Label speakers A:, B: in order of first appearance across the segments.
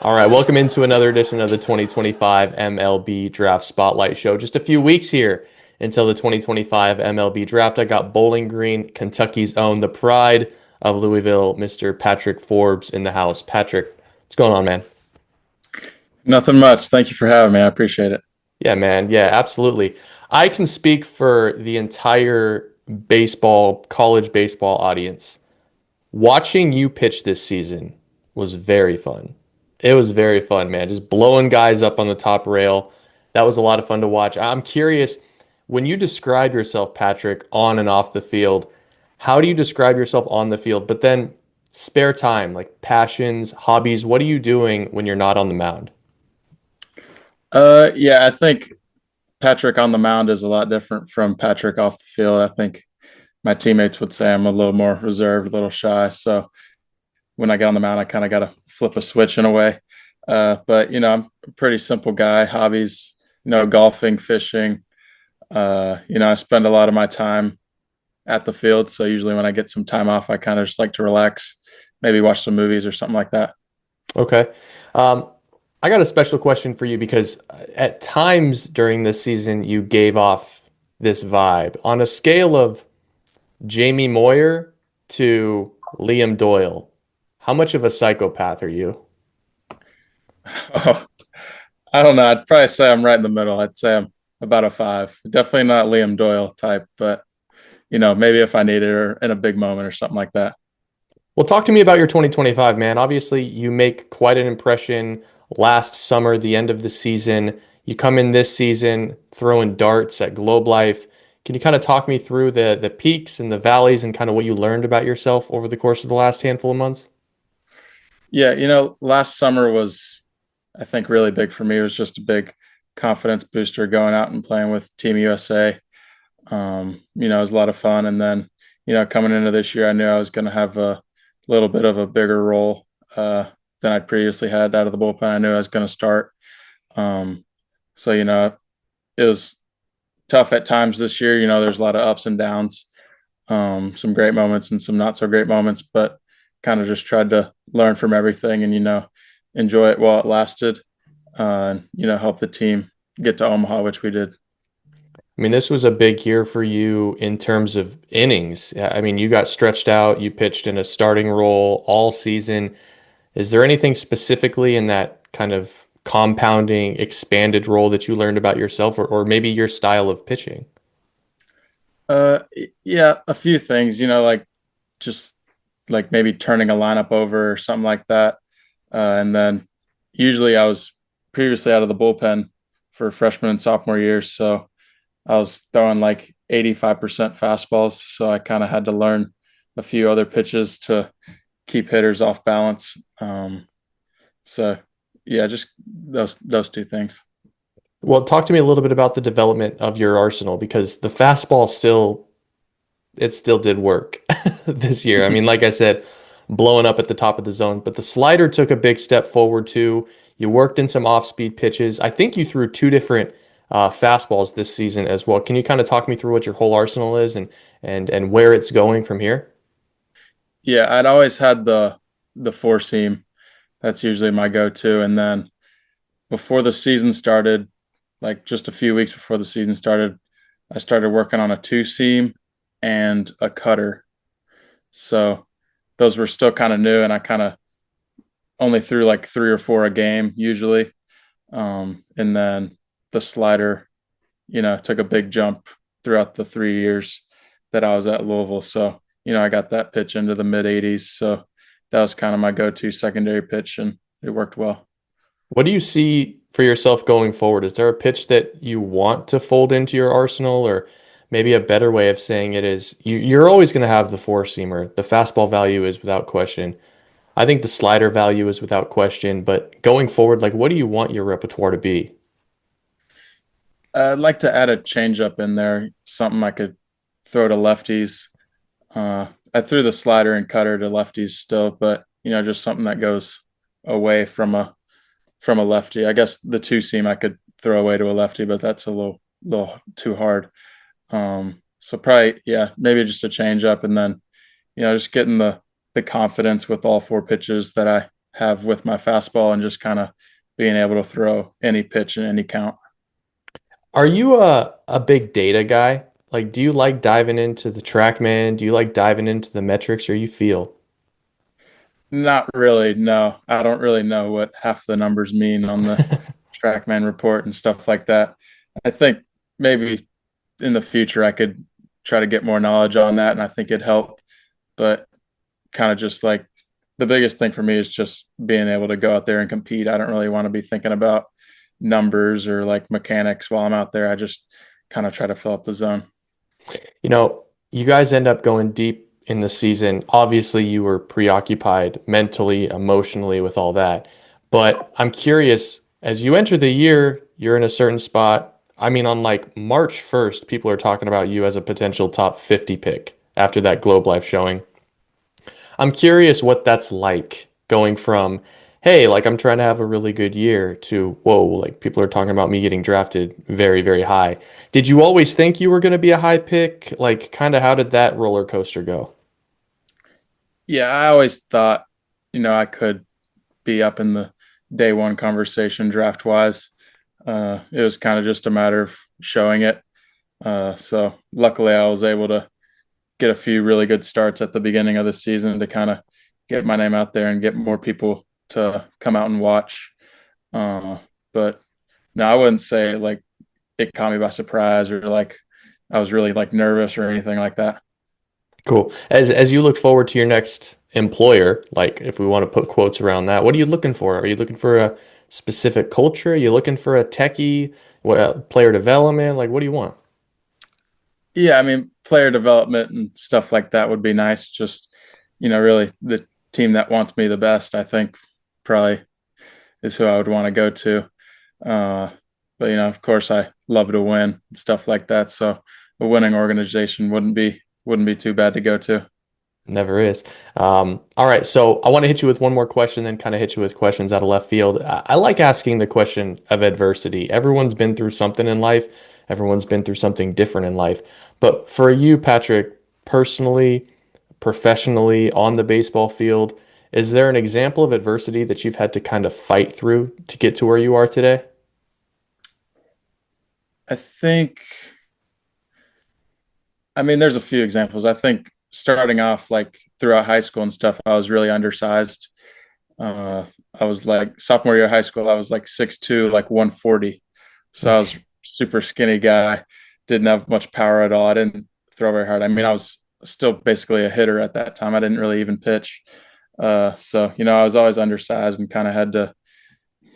A: All right, welcome into another edition of the 2025 MLB Draft Spotlight Show. Just a few weeks here until the 2025 MLB Draft. I got Bowling Green, Kentucky's own, the pride of Louisville, Mr. Patrick Forbes in the house. Patrick, what's going on, man?
B: Nothing much. Thank you for having me. I appreciate it.
A: Yeah, man. Yeah, absolutely. I can speak for the entire college baseball audience. Watching you pitch this season was very fun. It was very fun, man. Just blowing guys up on the top rail. That was a lot of fun to watch. I'm curious, when you describe yourself, Patrick, on and off the field, how do you describe yourself on the field? But then spare time, like passions, hobbies, what are you doing when you're not on the mound?
B: Yeah, I think Patrick on the mound is a lot different from Patrick off the field. I think my teammates would say I'm a little more reserved, a little shy. So when I get on the mound, I kind of got to flip a switch in a way. But I'm a pretty simple guy. Hobbies, golfing, fishing. I spend a lot of my time at the field. So usually when I get some time off, I kind of just like to relax, maybe watch some movies or something like that.
A: Okay. Um, I got a special question for you because at times during this season, you gave off this vibe. On a scale of Jamie Moyer to Liam Doyle, how much of a psychopath are you?
B: Oh, I don't know. I'd probably say I'm right in the middle. I'd say I'm about a five. Definitely not Liam Doyle type, but maybe if I need it or in a big moment or something like that.
A: Well, talk to me about your 2025, man. Obviously, you make quite an impression last summer, the end of the season. You come in this season throwing darts at Globe Life. Can you kind of talk me through the peaks and the valleys and kind of what you learned about yourself over the course of the last handful of months?
B: Yeah, last summer was, I think, really big for me. It was just a big confidence booster going out and playing with Team USA. It was a lot of fun. And then, coming into this year, I knew I was going to have a little bit of a bigger role than I'd previously had out of the bullpen. I knew I was going to start. Um, so, it was tough at times this year. There's a lot of ups and downs, some great moments and some not so great moments, but kind of just tried to learn from everything and, enjoy it while it lasted, help the team get to Omaha, which we did.
A: I mean, this was a big year for you in terms of innings. I mean, you got stretched out, you pitched in a starting role all season. Is there anything specifically in that kind of compounding, expanded role that you learned about yourself or maybe your style of pitching?
B: Uh, yeah, a few things, like just like maybe turning a lineup over or something like that. And then usually I was previously out of the bullpen for freshman and sophomore years. So I was throwing like 85% fastballs. So I kind of had to learn a few other pitches to keep hitters off balance. So yeah, just those two things.
A: Well, talk to me a little bit about the development of your arsenal because the fastball still did work this year. I mean, like I said, blowing up at the top of the zone, but the slider took a big step forward too. You worked in some off-speed pitches. I think you threw two different fastballs this season as well. Can you kind of talk me through what your whole arsenal is and where it's going from here?
B: Yeah, I'd always had the four seam. That's usually my go-to. And then before the season started, like just a few weeks before the season started, I started working on a two seam and a cutter. So those were still kind of new, and I kind of only threw like three or four a game usually. And then the slider, took a big jump throughout the 3 years that I was at Louisville. So, I got that pitch into the mid 80s. So that was kind of my go to secondary pitch, and it worked well.
A: What do you see for yourself going forward? Is there a pitch that you want to fold into your arsenal, or maybe a better way of saying it is you're always going to have the four seamer. The fastball value is without question. I think the slider value is without question, but going forward, like what do you want your repertoire to be?
B: I'd like to add a changeup in there, something I could throw to lefties. I threw the slider and cutter to lefties still, but just something that goes away from a lefty. I guess the two seam I could throw away to a lefty, but that's a little too hard. So probably yeah, maybe just a change up, and then just getting the confidence with all four pitches that I have with my fastball and just kind of being able to throw any pitch in any count.
A: Are you a big data guy? Like, do you like diving into the TrackMan? Do you like diving into the metrics, or you feel?
B: Not really. No, I don't really know what half the numbers mean on the TrackMan report and stuff like that. I think maybe in the future I could try to get more knowledge on that, and I think it'd help. But kind of just like the biggest thing for me is just being able to go out there and compete. I don't really want to be thinking about numbers or like mechanics while I'm out there. I just kind of try to fill up the zone.
A: You guys end up going deep in the season. Obviously, you were preoccupied mentally, emotionally with all that. But I'm curious, as you enter the year, you're in a certain spot. I mean, on like March 1st, people are talking about you as a potential top 50 pick after that Globe Life showing. I'm curious what that's like going from, hey, like I'm trying to have a really good year to, whoa, like people are talking about me getting drafted very, very high. Did you always think you were going to be a high pick? Like, kind of how did that roller coaster go?
B: Yeah, I always thought, I could be up in the day one conversation draft wise. It was kind of just a matter of showing it. So luckily, I was able to get a few really good starts at the beginning of the season to kind of get my name out there and get more people to come out and watch. Uh, but no, I wouldn't say like it caught me by surprise or like I was really like nervous or anything like that.
A: Cool. As you look forward to your next employer, like if we want to put quotes around that, what are you looking for? Are you looking for a specific culture? Are you looking for a techie, what player development? Like, what do you want?
B: Yeah, I mean, player development and stuff like that would be nice. Just, really the team that wants me the best, I think probably is who I would want to go to. Uh, but of course, I love to win and stuff like that. So a winning organization wouldn't be too bad to go to.
A: Never is. All right, so I want to hit you with one more question, then kind of hit you with questions out of left field. I like asking the question of adversity. Everyone's been through something in life. Everyone's been through something different in life. But for you, Patrick, personally, professionally, on the baseball field, is there an example of adversity that you've had to kind of fight through to get to where you are today?
B: I think, I mean, there's a few examples. I think starting off like throughout high school and stuff, I was really undersized. Uh, I was like sophomore year of high school, I was like 6'2", like 140. So I was super skinny guy, didn't have much power at all. I didn't throw very hard. I mean, I was still basically a hitter at that time. I didn't really even pitch. So, I was always undersized and kind of had to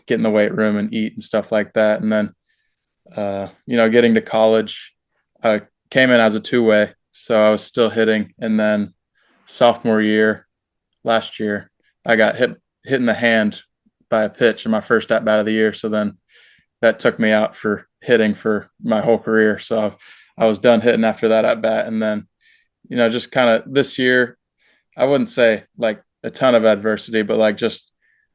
B: get in the weight room and eat and stuff like that. And then, getting to college, I came in as a two-way. So I was still hitting. And then sophomore year, last year, I got hit in the hand by a pitch in my first at bat of the year. So then that took me out for hitting for my whole career. So I was done hitting after that at bat. And then, just kind of this year, I wouldn't say like a ton of adversity, but like just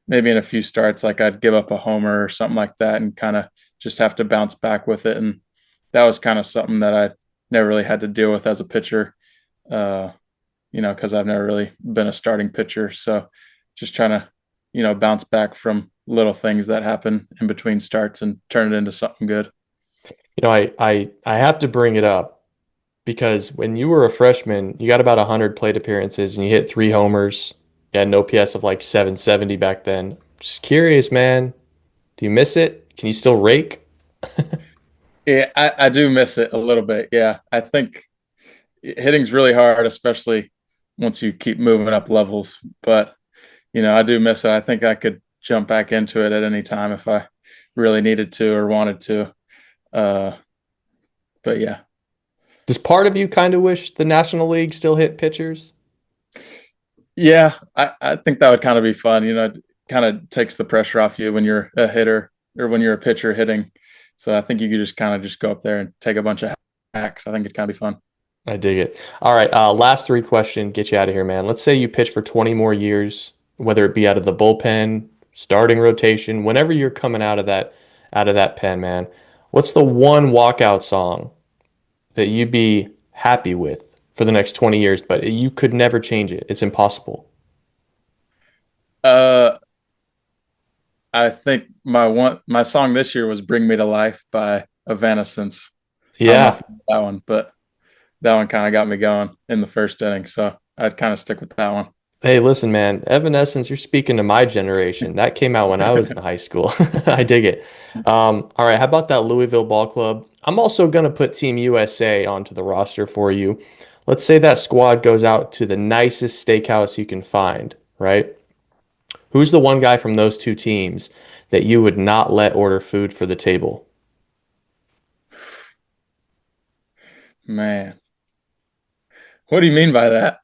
B: maybe in a few starts, like I'd give up a homer or something like that and kind of just have to bounce back with it. And that was kind of something that I never really had to deal with as a pitcher, uh, because I've never really been a starting pitcher. So just trying to, bounce back from little things that happen in between starts and turn it into something good.
A: I have to bring it up because when you were a freshman, you got about 100 plate appearances and you hit three homers. You had an OPS of like 770 back then. Just curious, man. Do you miss it? Can you still rake?
B: Yeah, I do miss it a little bit. Yeah, I think hitting's really hard, especially once you keep moving up levels. But I do miss it. I think I could jump back into it at any time if I really needed to or wanted to. Uh, but yeah,
A: Does part of you kind of wish the National League still hit pitchers?
B: yeah, I think that would kind of be fun. It kind of takes the pressure off you when you're a hitter or when you're a pitcher hitting. So I think you could just kind of just go up there and take a bunch of hacks. I think it'd kind of be fun.
A: I dig it. All right, last three question, get you out of here, man. Let's say you pitch for 20 more years, whether it be out of the bullpen, starting rotation, whenever you're coming out of that pen, man. What's the one walkout song that you'd be happy with for the next 20 years, but you could never change it? It's impossible.
B: I think my song this year was "Bring Me to Life" by Evanescence. I don't know if
A: Yeah.
B: you know that one, but that one kind of got me going in the first inning, so I'd kind of stick with that one.
A: Hey, listen, man. Evanescence, you're speaking to my generation. That came out when I was in high school. I dig it. All right, how about that Louisville Ball Club? I'm also going to put Team USA onto the roster for you. Let's say that squad goes out to the nicest steakhouse you can find, right? Who's the one guy from those two teams that you would not let order food for the table?
B: Man, what do you mean by that?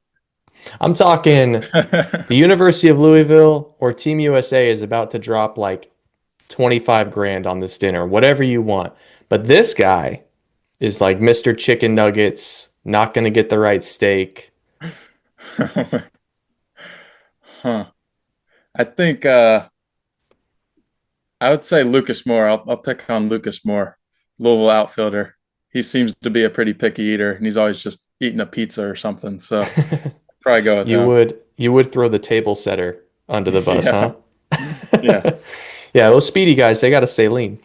A: I'm talking the University of Louisville or Team USA is about to drop like 25 grand on this dinner, whatever you want. But this guy is like Mr. Chicken Nuggets, not going to get the right steak.
B: Huh. I think I would say Lucas Moore. I'll pick on Lucas Moore, Louisville outfielder. He seems to be a pretty picky eater, and he's always just eating a pizza or something. So probably go with him.
A: You would throw the table setter under the bus,
B: Yeah,
A: huh?
B: yeah.
A: Yeah, those speedy guys, they got to stay lean.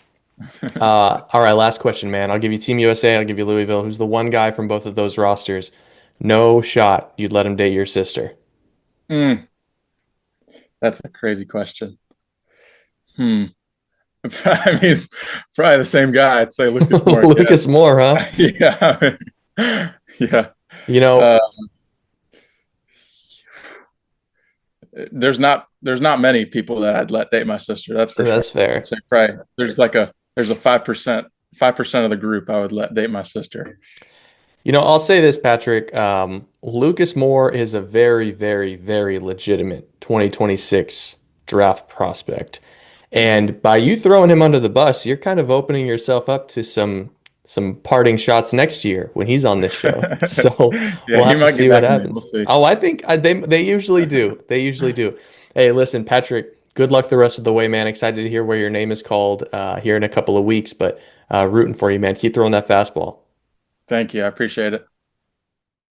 A: All right, last question, man. I'll give you Team USA, I'll give you Louisville. Who's the one guy from both of those rosters? No shot. You'd let him date your sister.
B: Mm, that's a crazy question. Hmm. I mean, probably the same guy. I'd say Lucas Moore again.
A: Lucas Moore, huh?
B: Yeah, yeah.
A: You
B: Uh,
A: know,
B: there's not many people that I'd let date my sister. That's for sure.
A: that's
B: I'd
A: fair.
B: say probably there's a 5% of the group I would let date my sister.
A: You know, I'll say this, Patrick. Lucas Moore is a very, very, very legitimate 2026 draft prospect. And by you throwing him under the bus, you're kind of opening yourself up to some parting shots next year when he's on this show. So
B: Yeah,
A: we'll
B: he
A: have to
B: might
A: see
B: get
A: what
B: back to me. We'll
A: happens.
B: see.
A: Oh, I think they usually do. They usually do. Hey, listen, Patrick, good luck the rest of the way, man. Excited to hear where your name is called here in a couple of weeks, but rooting for you, man. Keep throwing that fastball.
B: Thank you. I appreciate it.